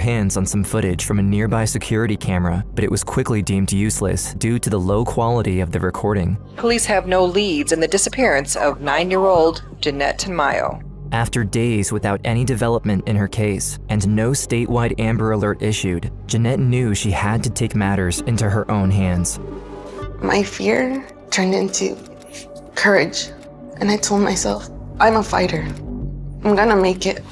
hands on some footage from a nearby security camera, but it was quickly deemed useless due to the low quality of the recording. Police have no leads in the disappearance of 9-year-old Jeannette Tamayo. After days without any development in her case and no statewide Amber Alert issued, Jeannette knew she had to take matters into her own hands. My fear turned into courage, and I told myself, I'm a fighter. I'm gonna make it.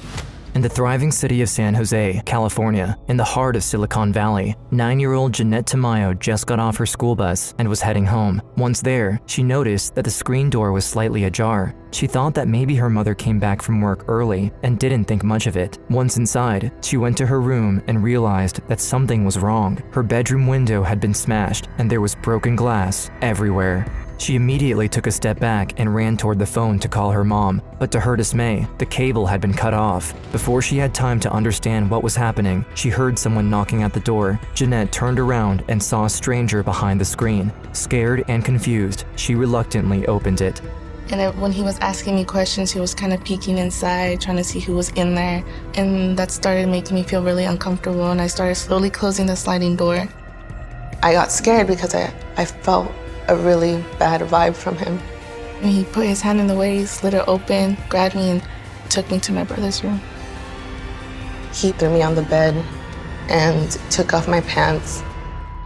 In the thriving city of San Jose, California, in the heart of Silicon Valley, 9-year-old Jeannette Tamayo just got off her school bus and was heading home. Once there, she noticed that the screen door was slightly ajar. She thought that maybe her mother came back from work early and didn't think much of it. Once inside, she went to her room and realized that something was wrong. Her bedroom window had been smashed and there was broken glass everywhere. She immediately took a step back and ran toward the phone to call her mom, but to her dismay, the cable had been cut off. Before she had time to understand what was happening, she heard someone knocking at the door. Jeannette turned around and saw a stranger behind the screen. Scared and confused, she reluctantly opened it. And when he was asking me questions, he was kind of peeking inside, trying to see who was in there. And that started making me feel really uncomfortable, and I started slowly closing the sliding door. I got scared because I felt a really bad vibe from him. And he put his hand in the way, slid it open, grabbed me, and took me to my brother's room. He threw me on the bed and took off my pants.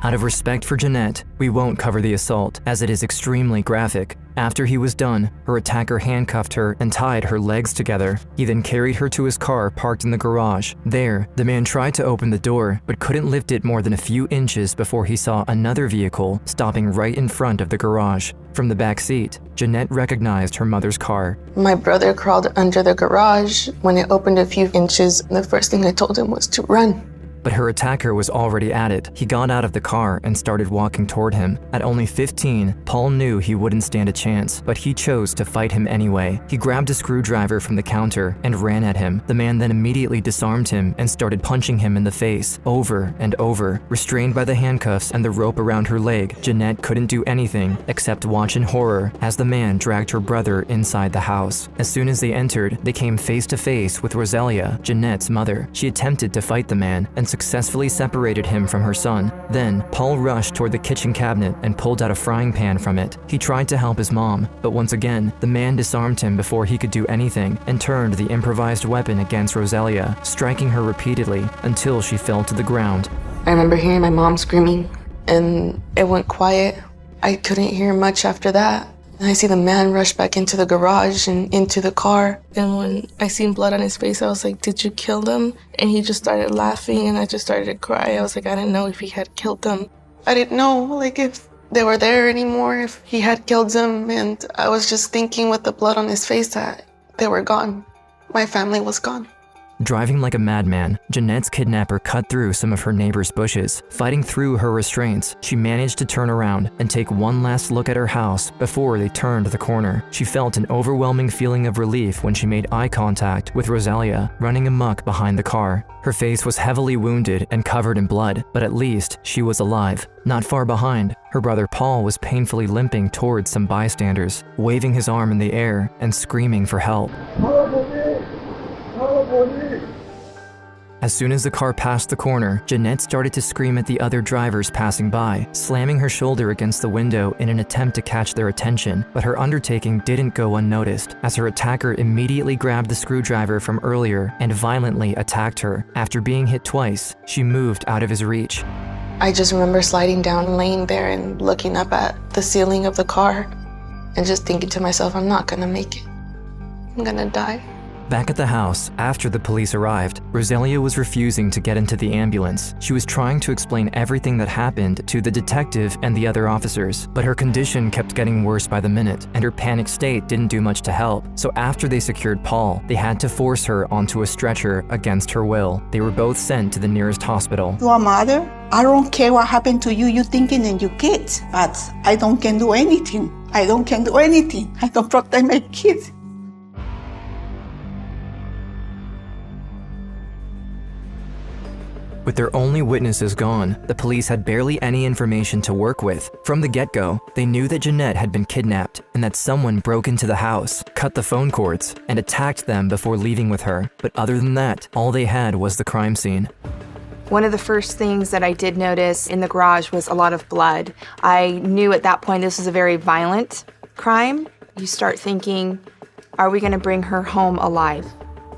Out of respect for Jeannette, we won't cover the assault, as it is extremely graphic. After he was done, her attacker handcuffed her and tied her legs together. He then carried her to his car parked in the garage. There, the man tried to open the door, but couldn't lift it more than a few inches before he saw another vehicle stopping right in front of the garage. From the back seat, Jeannette recognized her mother's car. My brother crawled under the garage. When it opened a few inches, the first thing I told him was to run. But her attacker was already at it. He got out of the car and started walking toward him. At only 15, Paul knew he wouldn't stand a chance, but he chose to fight him anyway. He grabbed a screwdriver from the counter and ran at him. The man then immediately disarmed him and started punching him in the face, over and over. Restrained by the handcuffs and the rope around her leg, Jeannette couldn't do anything except watch in horror as the man dragged her brother inside the house. As soon as they entered, they came face to face with Rosalia, Jeannette's mother. She attempted to fight the man and successfully separated him from her son. Then, Paul rushed toward the kitchen cabinet and pulled out a frying pan from it. He tried to help his mom, but once again, the man disarmed him before he could do anything and turned the improvised weapon against Rosalia, striking her repeatedly until she fell to the ground. I remember hearing my mom screaming, and it went quiet. I couldn't hear much after that. And I see the man rush back into the garage and into the car. And when I seen blood on his face, I was like, did you kill them? And he just started laughing, and I just started to cry. I was like, I didn't know if he had killed them. I didn't know, like, if they were there anymore, if he had killed them. And I was just thinking with the blood on his face that they were gone. My family was gone. Driving like a madman, Jeannette's kidnapper cut through some of her neighbor's bushes. Fighting through her restraints, she managed to turn around and take one last look at her house before they turned the corner. She felt an overwhelming feeling of relief when she made eye contact with Rosalia, running amok behind the car. Her face was heavily wounded and covered in blood, but at least she was alive. Not far behind, her brother Paul was painfully limping towards some bystanders, waving his arm in the air and screaming for help. As soon as the car passed the corner, Jeannette started to scream at the other drivers passing by, slamming her shoulder against the window in an attempt to catch their attention. But her undertaking didn't go unnoticed, as her attacker immediately grabbed the screwdriver from earlier and violently attacked her. After being hit twice, she moved out of his reach. I just remember sliding down, laying there and looking up at the ceiling of the car and just thinking to myself, I'm not gonna make it. I'm gonna die. Back at the house, after the police arrived, Rosalia was refusing to get into the ambulance. She was trying to explain everything that happened to the detective and the other officers, but her condition kept getting worse by the minute, and her panicked state didn't do much to help. So after they secured Paul, they had to force her onto a stretcher against her will. They were both sent to the nearest hospital. To a mother, I don't care what happened to you, you thinking and your kids, but I don't can do anything. I don't can do anything. I don't protect my kids. With their only witnesses gone, the police had barely any information to work with. From the get-go, they knew that Jeannette had been kidnapped and that someone broke into the house, cut the phone cords, and attacked them before leaving with her. But other than that, all they had was the crime scene. One of the first things that I did notice in the garage was a lot of blood. I knew at that point this was a very violent crime. You start thinking, are we going to bring her home alive?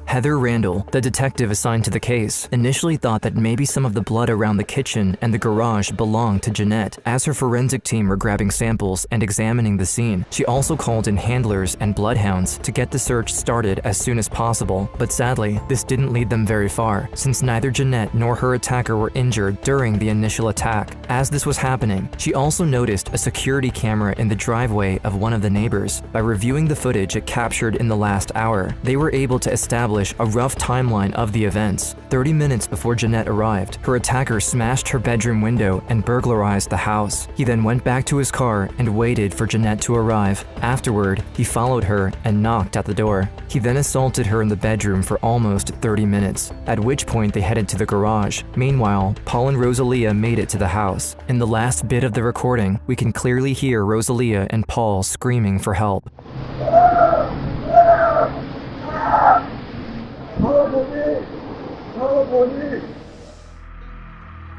Heather Randall, the detective assigned to the case, initially thought that maybe some of the blood around the kitchen and the garage belonged to Jeannette. As her forensic team were grabbing samples and examining the scene, she also called in handlers and bloodhounds to get the search started as soon as possible. But sadly, this didn't lead them very far, since neither Jeannette nor her attacker were injured during the initial attack. As this was happening, she also noticed a security camera in the driveway of one of the neighbors. By reviewing the footage it captured in the last hour, they were able to establish a rough timeline of the events. 30 minutes before Jeannette arrived, her attacker smashed her bedroom window and burglarized the house. He then went back to his car and waited for Jeannette to arrive. Afterward, he followed her and knocked at the door. He then assaulted her in the bedroom for almost 30 minutes, at which point they headed to the garage. Meanwhile, Paul and Rosalia made it to the house. In the last bit of the recording, we can clearly hear Rosalia and Paul screaming for help.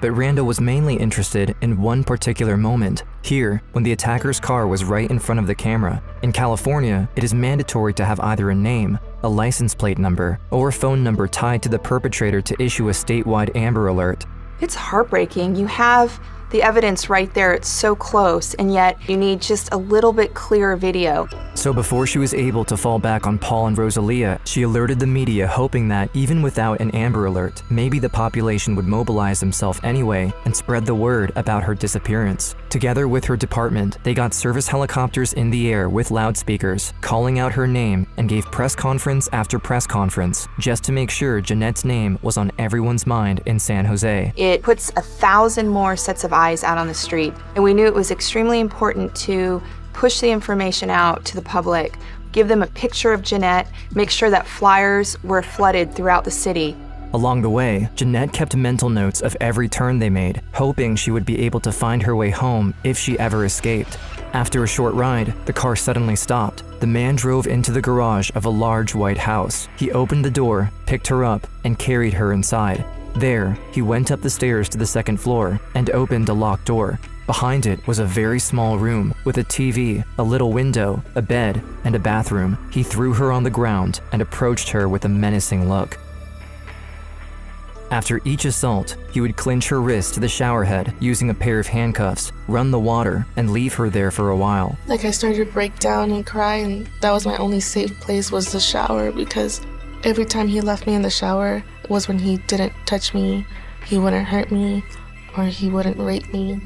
But Randall was mainly interested in one particular moment. Here, when the attacker's car was right in front of the camera. In California, it is mandatory to have either a name, a license plate number, or a phone number tied to the perpetrator to issue a statewide Amber Alert. It's heartbreaking. You have the evidence right there, it's so close, and yet you need just a little bit clearer video. So before she was able to fall back on Paul and Rosalia, she alerted the media, hoping that even without an Amber Alert, maybe the population would mobilize themselves anyway and spread the word about her disappearance. Together with her department, they got service helicopters in the air with loudspeakers, calling out her name, and gave press conference after press conference, just to make sure Jeannette's name was on everyone's mind in San Jose. It puts 1,000 more sets of eyes out on the street, and we knew it was extremely important to push the information out to the public, give them a picture of Jeannette, make sure that flyers were flooded throughout the city. Along the way, Jeannette kept mental notes of every turn they made, hoping she would be able to find her way home if she ever escaped. After a short ride, the car suddenly stopped. The man drove into the garage of a large white house. He opened the door, picked her up, and carried her inside. There, he went up the stairs to the second floor and opened a locked door. Behind it was a very small room with a TV, a little window, a bed, and a bathroom. He threw her on the ground and approached her with a menacing look. After each assault, he would clinch her wrist to the shower head using a pair of handcuffs, run the water, and leave her there for a while. Like, I started to break down and cry, and that was my only safe place, was the shower, because every time he left me in the shower was when he didn't touch me, he wouldn't hurt me, or he wouldn't rape me.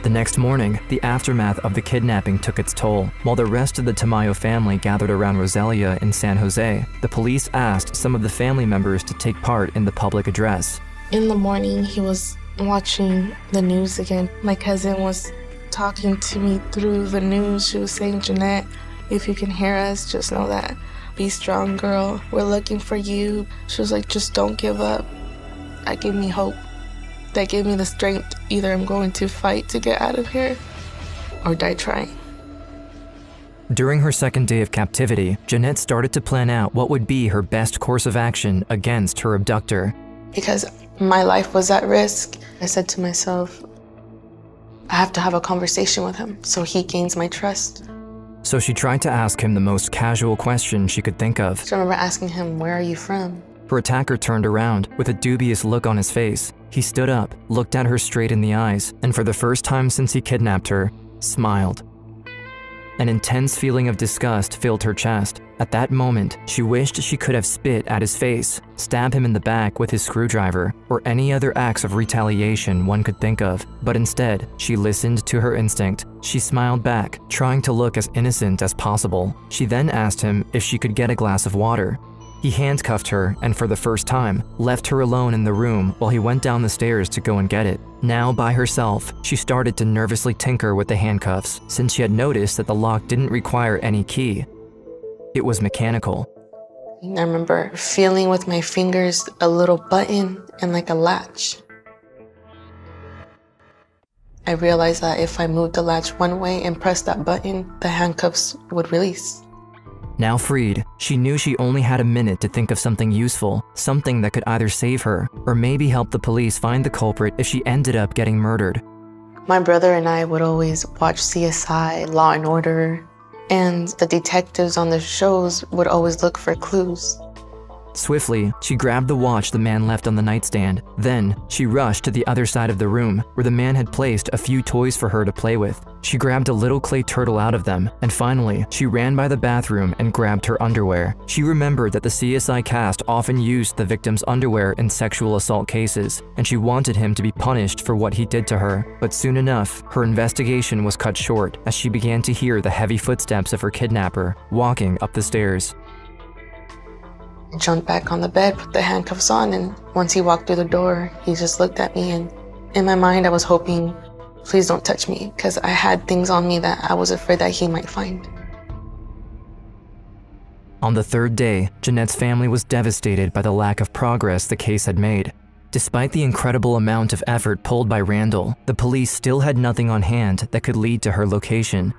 The next morning, the aftermath of the kidnapping took its toll. While the rest of the Tamayo family gathered around Rosalia in San Jose, the police asked some of the family members to take part in the public address. In the morning, he was watching the news again. My cousin was talking to me through the news. She was saying, "Jeannette, if you can hear us, just know that. Be strong, girl. We're looking for you." She was like, "Just don't give up." That gave me hope. That gave me the strength. Either I'm going to fight to get out of here or die trying. During her second day of captivity, Jeannette started to plan out what would be her best course of action against her abductor. Because my life was at risk, I said to myself, I have to have a conversation with him so he gains my trust. So she tried to ask him the most casual question she could think of. So I remember asking him, "Where are you from?" Her attacker turned around with a dubious look on his face. He stood up, looked at her straight in the eyes, and for the first time since he kidnapped her, smiled. An intense feeling of disgust filled her chest. At that moment, she wished she could have spit at his face, stabbed him in the back with his screwdriver, or any other acts of retaliation one could think of. But instead, she listened to her instinct. She smiled back, trying to look as innocent as possible. She then asked him if she could get a glass of water. He handcuffed her and for the first time, left her alone in the room while he went down the stairs to go and get it. Now by herself, she started to nervously tinker with the handcuffs since she had noticed that the lock didn't require any key. It was mechanical. I remember feeling with my fingers a little button and like a latch. I realized that if I moved the latch one way and pressed that button, the handcuffs would release. Now freed, She knew she only had a minute to think of something useful, something that could either save her or maybe help the police find the culprit if she ended up getting murdered. My brother and I would always watch CSI, Law and Order, and the detectives on the shows would always look for clues. Swiftly, she grabbed the watch the man left on the nightstand. Then, she rushed to the other side of the room, where the man had placed a few toys for her to play with. She grabbed a little clay turtle out of them, and finally, she ran by the bathroom and grabbed her underwear. She remembered that the CSI cast often used the victim's underwear in sexual assault cases, and she wanted him to be punished for what he did to her. But soon enough, her investigation was cut short as she began to hear the heavy footsteps of her kidnapper walking up the stairs. I jumped back on the bed, put the handcuffs on, and once he walked through the door, he just looked at me, and in my mind I was hoping, please don't touch me, because I had things on me that I was afraid that he might find. On the third day, Jeannette's family was devastated by the lack of progress the case had made. Despite the incredible amount of effort pulled by Randall, the police still had nothing on hand that could lead to her location.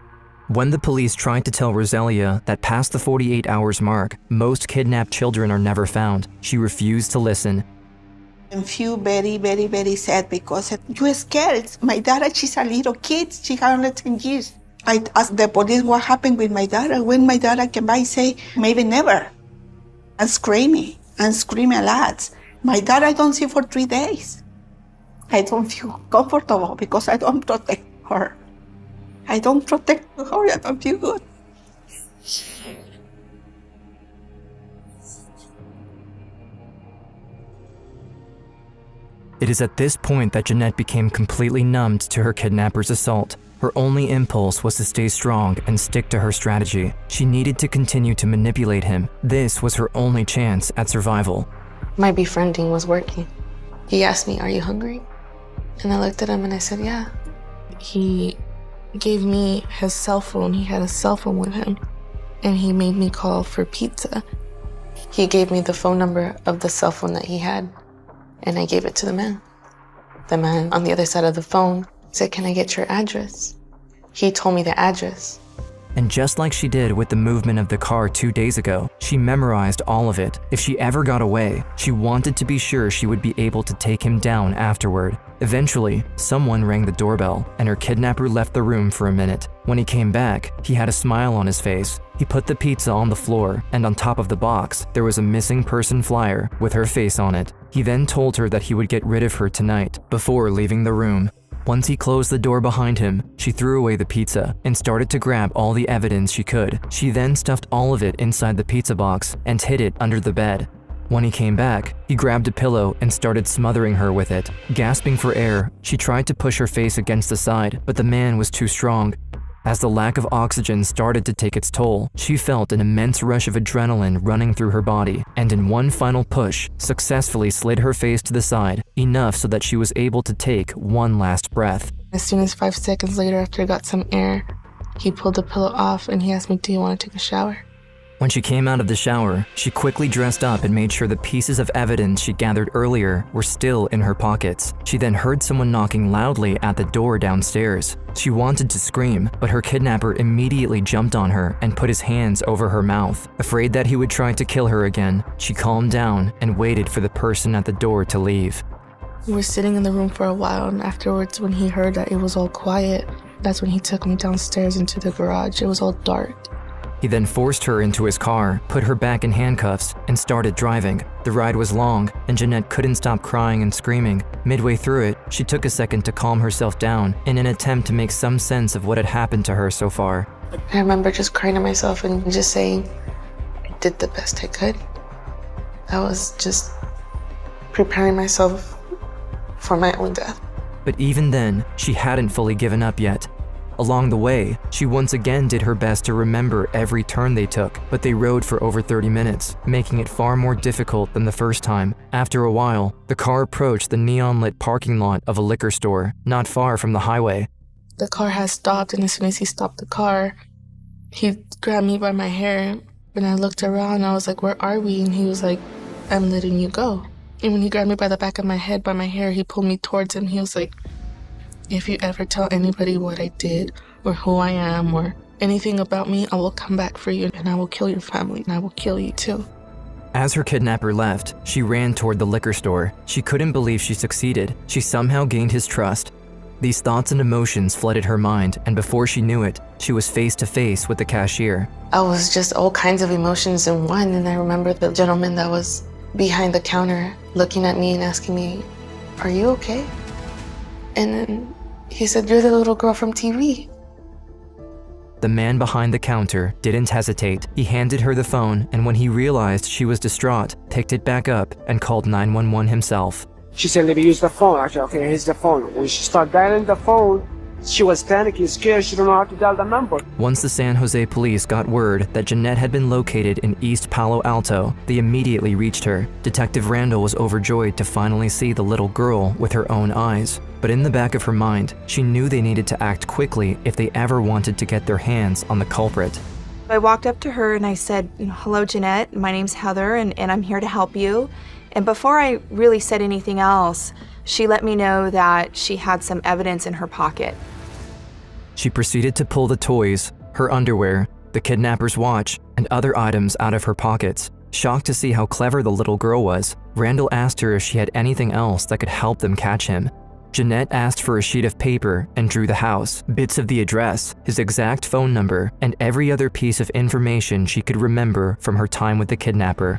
When the police tried to tell Rosalia that past the 48 hours mark, most kidnapped children are never found, she refused to listen. I feel very, very, very sad because you're scared. My daughter, she's a little kid. She has only 10 years. I asked the police what happened with my daughter. When my daughter came by, say, maybe never. I'm screaming a lot. My daughter I don't see for 3 days. I don't feel comfortable because I don't protect her. I don't protect her, I don't feel good. It is at this point that Jeannette became completely numbed to her kidnapper's assault. Her only impulse was to stay strong and stick to her strategy. She needed to continue to manipulate him. This was her only chance at survival. My befriending was working. He asked me, "Are you hungry?" And I looked at him and I said, "Yeah." He gave me his cell phone. He had a cell phone with him, and he made me call for pizza. He gave me the phone number of the cell phone that he had, and I gave it to the man. The man on the other side of the phone said, "Can I get your address?" He told me the address. And just like she did with the movement of the car 2 days ago, she memorized all of it. If she ever got away, she wanted to be sure she would be able to take him down afterward. Eventually, someone rang the doorbell, and her kidnapper left the room for a minute. When he came back, he had a smile on his face. He put the pizza on the floor, and on top of the box, there was a missing person flyer with her face on it. He then told her that he would get rid of her tonight, before leaving the room. Once he closed the door behind him, she threw away the pizza and started to grab all the evidence she could. She then stuffed all of it inside the pizza box and hid it under the bed. When he came back, he grabbed a pillow and started smothering her with it. Gasping for air, she tried to push her face against the side, but the man was too strong. As the lack of oxygen started to take its toll, she felt an immense rush of adrenaline running through her body, and in one final push, successfully slid her face to the side, enough so that she was able to take one last breath. As soon as 5 seconds later, after I got some air, he pulled the pillow off and he asked me, "Do you want to take a shower?" When she came out of the shower, she quickly dressed up and made sure the pieces of evidence she gathered earlier were still in her pockets. She then heard someone knocking loudly at the door downstairs. She wanted to scream, but her kidnapper immediately jumped on her and put his hands over her mouth. Afraid that he would try to kill her again, she calmed down and waited for the person at the door to leave. We were sitting in the room for a while, and afterwards, when he heard that it was all quiet, that's when he took me downstairs into the garage. It was all dark. He then forced her into his car, put her back in handcuffs, and started driving. The ride was long, and Jeannette couldn't stop crying and screaming. Midway through it, she took a second to calm herself down in an attempt to make some sense of what had happened to her so far. I remember just crying to myself and just saying, I did the best I could. I was just preparing myself for my own death. But even then, she hadn't fully given up yet. Along the way, she once again did her best to remember every turn they took, but they rode for over 30 minutes, making it far more difficult than the first time. After a while, the car approached the neon-lit parking lot of a liquor store, not far from the highway. The car had stopped, and as soon as he stopped the car, he grabbed me by my hair, and I looked around, and I was like, "Where are we?" And he was like, "I'm letting you go." And when he grabbed me by the back of my head, by my hair, he pulled me towards him. He was like, "If you ever tell anybody what I did or who I am or anything about me, I will come back for you and I will kill your family and I will kill you too. As her kidnapper left, she ran toward the liquor store. She couldn't believe she succeeded. She somehow gained his trust. These thoughts and emotions flooded her mind, and before she knew it, she was face to face with the cashier. I was just all kinds of emotions in one, and I remember the gentleman that was behind the counter looking at me and asking me, "Are you okay?" And then he said, "You're the little girl from TV." The man behind the counter didn't hesitate. He handed her the phone, and when he realized she was distraught, picked it back up and called 911 himself. She said, "Let me use the phone." I said, "Okay, here's the phone." When she started dialing the phone, she was panicking, scared. She didn't know how to dial the number. Once the San Jose police got word that Jeannette had been located in East Palo Alto, they immediately reached her. Detective Randall was overjoyed to finally see the little girl with her own eyes. But in the back of her mind, she knew they needed to act quickly if they ever wanted to get their hands on the culprit. I walked up to her and I said, "Hello, Jeannette. My name's Heather and I'm here to help you." And before I really said anything else, she let me know that she had some evidence in her pocket. She proceeded to pull the toys, her underwear, the kidnapper's watch, and other items out of her pockets. Shocked to see how clever the little girl was, Randall asked her if she had anything else that could help them catch him. Jeannette asked for a sheet of paper and drew the house, bits of the address, his exact phone number, and every other piece of information she could remember from her time with the kidnapper.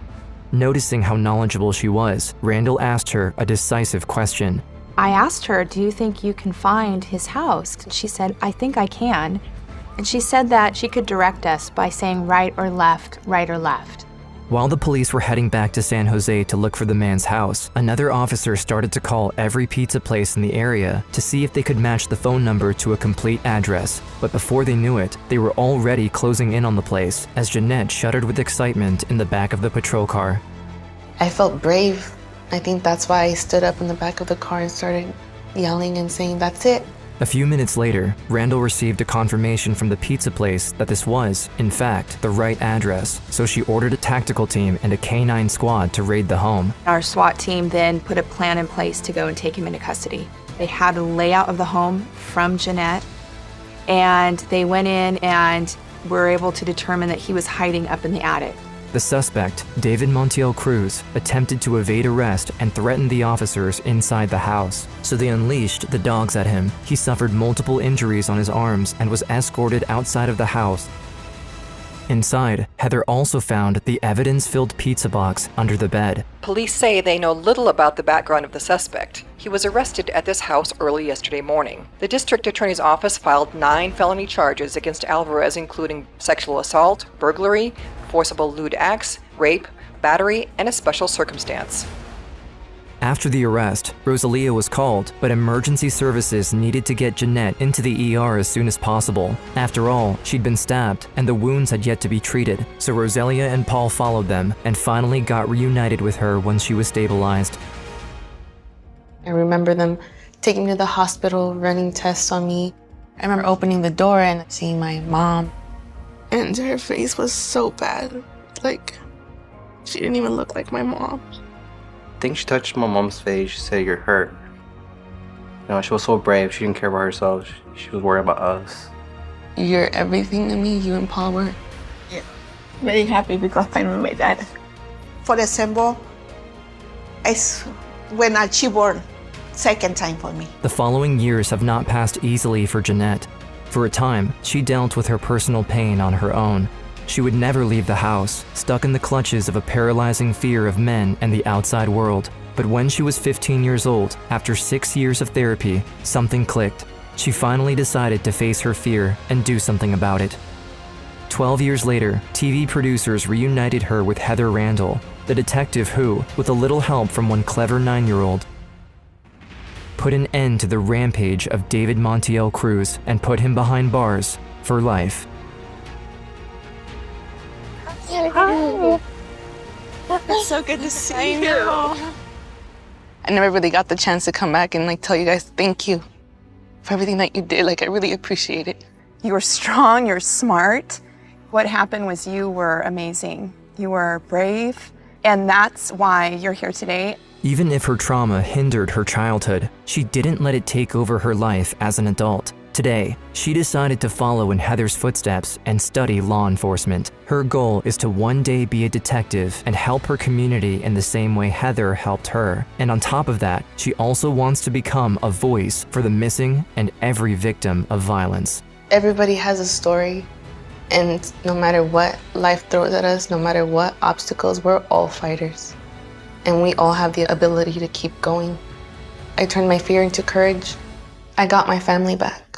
Noticing how knowledgeable she was, Randall asked her a decisive question. I asked her, "Do you think you can find his house?" And she said, "I think I can." And she said that she could direct us by saying right or left, right or left. While the police were heading back to San Jose to look for the man's house, another officer started to call every pizza place in the area to see if they could match the phone number to a complete address. But before they knew it, they were already closing in on the place as Jeannette shuddered with excitement in the back of the patrol car. I felt brave. I think that's why I stood up in the back of the car and started yelling and saying, "That's it." A few minutes later, Randall received a confirmation from the pizza place that this was, in fact, the right address, so she ordered a tactical team and a K-9 squad to raid the home. Our SWAT team then put a plan in place to go and take him into custody. They had a layout of the home from Jeannette, and they went in and were able to determine that he was hiding up in the attic. The suspect, David Montiel Cruz, attempted to evade arrest and threatened the officers inside the house, so they unleashed the dogs at him. He suffered multiple injuries on his arms and was escorted outside of the house. Inside, Heather also found the evidence-filled pizza box under the bed. Police say they know little about the background of the suspect. He was arrested at this house early yesterday morning. The district attorney's office filed 9 felony charges against Alvarez, including sexual assault, burglary, forcible lewd acts, rape, battery, and a special circumstance. After the arrest, Rosalia was called, but emergency services needed to get Jeannette into the ER as soon as possible. After all, she'd been stabbed, and the wounds had yet to be treated, so Rosalia and Paul followed them and finally got reunited with her once she was stabilized. I remember them taking me to the hospital, running tests on me. I remember opening the door and seeing my mom. And her face was so bad. Like, she didn't even look like my mom. I think she touched my mom's face. She said, "You're hurt." She was so brave. She didn't care about herself. She was worried about us. You're everything to me, you and Paul were. Yeah. Very happy because I know my dad. For example, it's when she born, second time for me. The following years have not passed easily for Jeannette. For a time, she dealt with her personal pain on her own. She would never leave the house, stuck in the clutches of a paralyzing fear of men and the outside world. But when she was 15 years old, after 6 years of therapy, something clicked. She finally decided to face her fear and do something about it. 12 years later, TV producers reunited her with Heather Randall, the detective who, with a little help from one clever 9-year-old, put an end to the rampage of David Montiel Cruz and put him behind bars for life. Hi. It's so good to see you. I never really got the chance to come back and tell you guys thank you for everything that you did. I really appreciate it. You were strong, you're smart. What happened was you were amazing. You were brave, and that's why you're here today. Even if her trauma hindered her childhood, she didn't let it take over her life as an adult. Today, she decided to follow in Heather's footsteps and study law enforcement. Her goal is to one day be a detective and help her community in the same way Heather helped her. And on top of that, she also wants to become a voice for the missing and every victim of violence. Everybody has a story, and no matter what life throws at us, no matter what obstacles, we're all fighters. And we all have the ability to keep going. I turned my fear into courage. I got my family back.